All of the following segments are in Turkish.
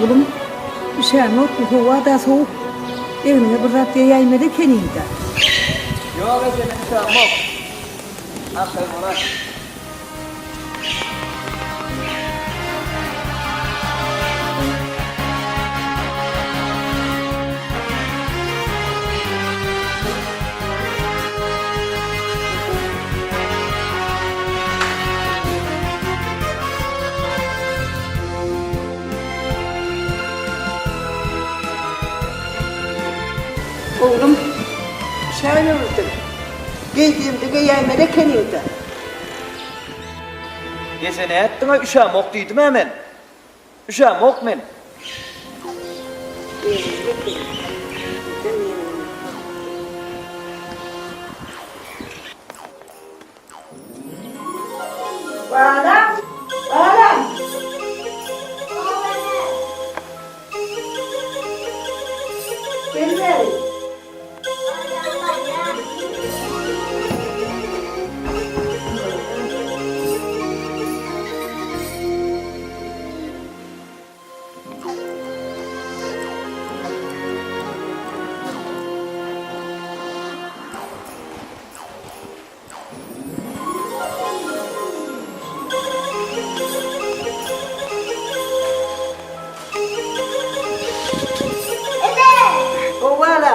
Oğlum, üşenmek bu hava da soğuk. Evine bir zat diye yaymada keniydi. Yok ecelim üşenmek. Aferin ona. Oğlum, şöyle vurdum. Geldiğimde yaymada keniydi. Gece ne ettin ha? Üşenmek dedim hemen. Üşenmek men. Bana, bana. Gel. Oğlum.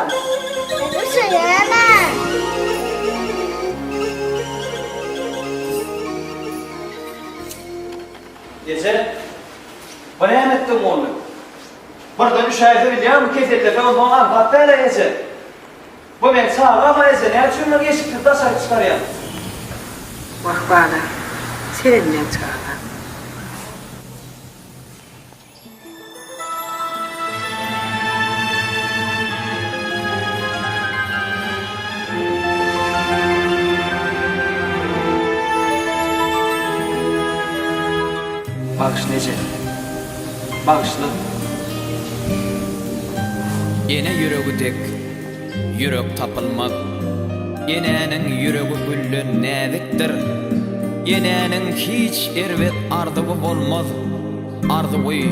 Gece. Bana ne ettin oğlum? Buradan üşerdi biliyor musun? Kesinlikle falan doğan patlayla gece. Bu ben sağa ama gece. Ne açıyorsun geçti? Taşak çıkarıyor. Bak bana, seninle çağla. Bağış nece? Bağışlı. Yine yüreği yürek tapılmaz. Yenenin yüreği güllü näzikdir. Yenenin hiç erwet ardığı olmaz. Ardığı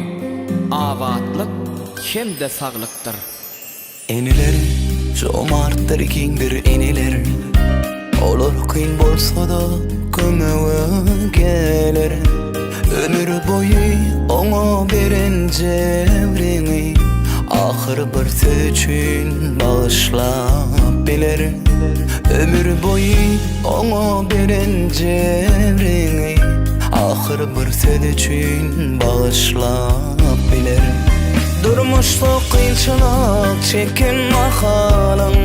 avatlık hem de sağlıktır. Eniler jomartdır kingdir eniler. Olur kıyın bolsa da kömeğe gelir. Ömür boyu ona beren cevrini ahır bir söz üçün bağışlap biler. Ömür boyu ona beren cevrini ahır bir söz üçün bağışlap biler. Durmuşta kıyınçılık çekin mahalın,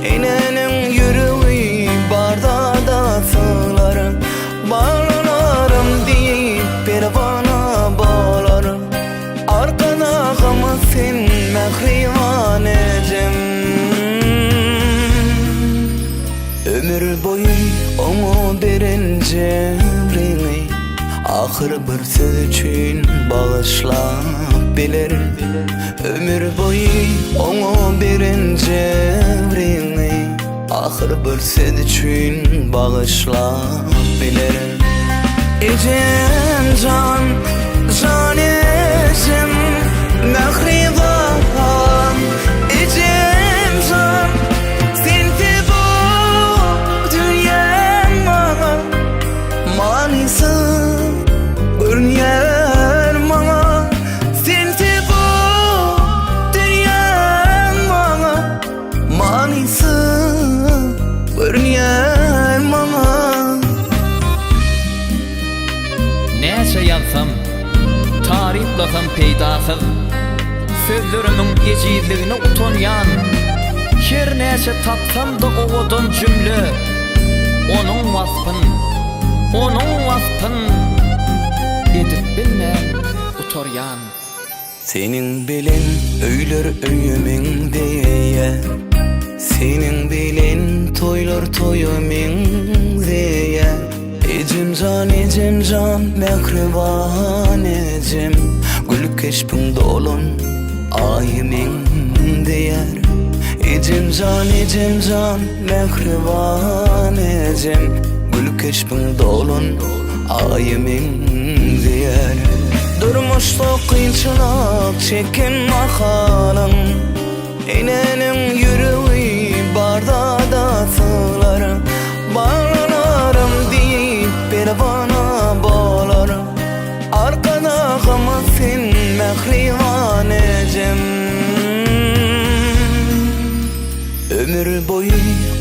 enenin yüreği barda da sığlar. Bağlanarım deyip pervana bağlarım, arkana gama sen mehrivan ecem. Ömür boyu onu beren cevrini ahır bir söz üçün bağışlap biler. Ömür boyu onu beren cevrini ahır bir söz üçün bağışlap biler. Ecem can, can ecem mehriban. Ecem can, sen de bu dünyama manisi görünüyor bana. Sen de bu dünyama manisi görünüyor bana. Näçe yazsam, tariflasam peydasız. Sözlerimin ecizligine utanyan. Her näçe tapsam da owadan cümle. Onun vasfın edip bilmem utoryan. Senin bilen öyler öyümün diye, senin bilen toylar toyumün diye. Ecem can mehriban ecem, gül keşpin dolun ayımın diyer. Ecem can mehriban ecem, gül keşpin dolun ayımın diyer. Durmuşluk kıyınçılık çekin mahalın Enenin yüreği barda da sığlar Bağlanarım deyip bir bana bağlar Arkada sen mehrivan ecem Ömür boyu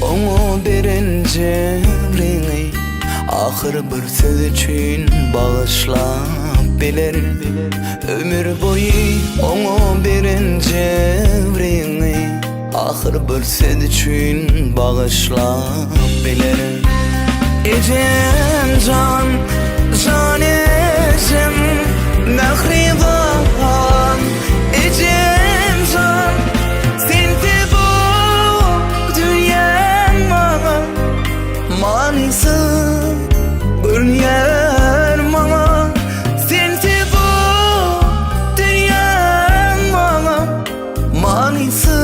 onu beren cevrini Ahır bir söz için bağışlap biler Ömür boyu onu beren cevrini Ahır bir söz için bağışlap biler Ecem can, can ecem mehriban Ecem can, sende bu dünyam bana Manisi görünüyor bana Sende bu dünyam bana Manisi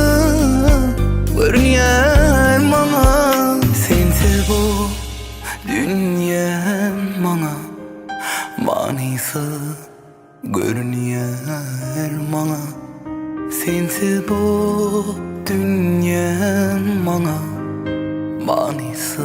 görünüyor bana Sende bu dünyam bana Manisi görünüyor bana Sensiz bu dünyam bana manisi